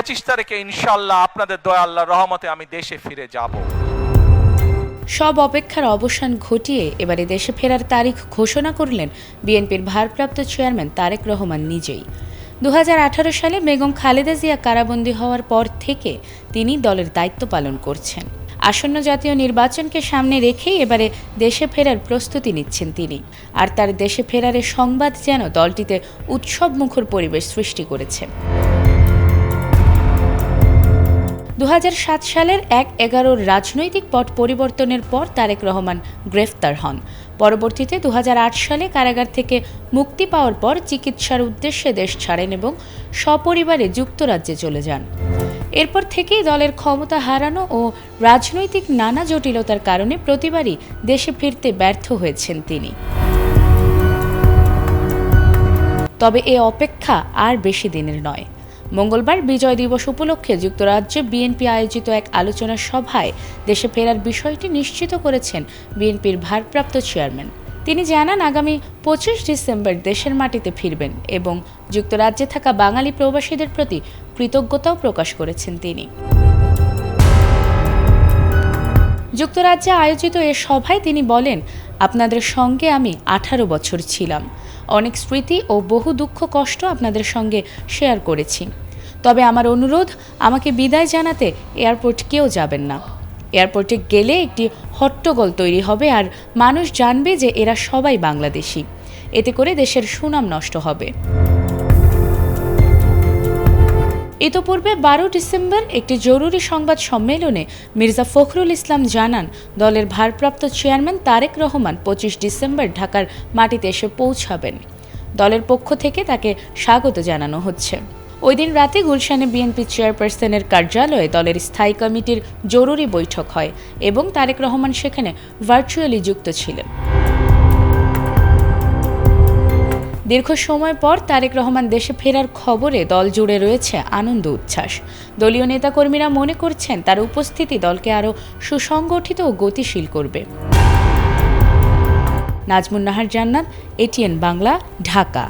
25 তারিখে ইনশাআল্লাহ আপনাদের দয়া আল্লাহর রহমতে আমি দেশে ফিরে যাব। সব অপেক্ষার অবসান ঘটিয়ে এবারে দেশে ফেরার তারিখ ঘোষণা করলেন বিএনপির ভারপ্রাপ্ত চেয়ারম্যান তারেক রহমান নিজেই। 2018 সালে বেগম খালেদা জিয়া কারাবন্দী হওয়ার পর থেকে তিনি দলের দায়িত্ব পালন করছেন। আসন্ন জাতীয় নির্বাচনকে সামনে রেখেই এবারে দেশে ফেরার প্রস্তুতি নিচ্ছেন তিনি। আর তার দেশে ফেরারের সংবাদ যেন দলটিতে উৎসবমুখর পরিবেশ সৃষ্টি করেছে। 2007 সালের 1/11 রাজনৈতিক পট পরিবর্তনের পর তারেক রহমান গ্রেফতার হন। পরবর্তীতে 2008 সালে কারাগার থেকে মুক্তি পাওয়ার পর চিকিৎসার উদ্দেশ্যে দেশ ছাড়েন এবং সপরিবারে যুক্তরাজ্যে চলে যান। এরপর থেকেই দলের ক্ষমতা হারানো ও রাজনৈতিক নানা জটিলতার কারণে প্রতিবারই দেশে ফিরতে ব্যর্থ হয়েছেন তিনি। তবে এ অপেক্ষা আর বেশি দিনের নয়। মঙ্গলবার বিজয় দিবস উপলক্ষে যুক্তরাজ্যে বিএনপি আয়োজিত এক আলোচনা সভায় দেশে ফেরার বিষয়টি নিশ্চিত করেছেন বিএনপির ভারপ্রাপ্ত চেয়ারম্যান। তিনি জানান, আগামী 25 ডিসেম্বর দেশের মাটিতে ফিরবেন এবং যুক্তরাজ্যে থাকা বাঙালি প্রবাসীদের প্রতি কৃতজ্ঞতাও প্রকাশ করেছেন তিনি। যুক্তরাজ্যে আয়োজিত এ সভায় তিনি বলেন, আপনাদের সঙ্গে আমি 18 বছর ছিলাম। অনেক স্মৃতি ও বহু দুঃখ কষ্ট আপনাদের সঙ্গে শেয়ার করেছি। তবে আমার অনুরোধ, আমাকে বিদায় জানাতে এয়ারপোর্ট কেউ যাবেন না। এয়ারপোর্টে গেলে একটি হট্টগোল তৈরি হবে আর মানুষ জানবে যে এরা সবাই বাংলাদেশি। এতে করে দেশের সুনাম নষ্ট হবে। ইতোপূর্বে 12 ডিসেম্বর একটি জরুরি সংবাদ সম্মেলনে মির্জা ফখরুল ইসলাম জানান, দলের ভারপ্রাপ্ত চেয়ারম্যান তারেক রহমান 25 ডিসেম্বর ঢাকার মাটিতে এসে পৌঁছাবেন। দলের পক্ষ থেকে তাকে স্বাগত জানানো হচ্ছে। ওই দিন রাতে গুলশানে বিএনপি চেয়ারপারসনের কার্যালয়ে দলের স্থায়ী কমিটির জরুরি বৈঠক হয় এবং তারেক রহমান সেখানে ভার্চুয়ালি যুক্ত ছিলেন। দীর্ঘ সময় পর তারেক রহমান দেশে ফেরার খবরে দল জুড়ে রয়েছে আনন্দ উচ্ছ্বাস। দলীয় নেতাকর্মীরা মনে করছেন তার উপস্থিতি দলকে আরও সুসংগঠিত ও গতিশীল করবে। নাজমুন নাহার জান্নাত, এটিএন বাংলা, ঢাকা।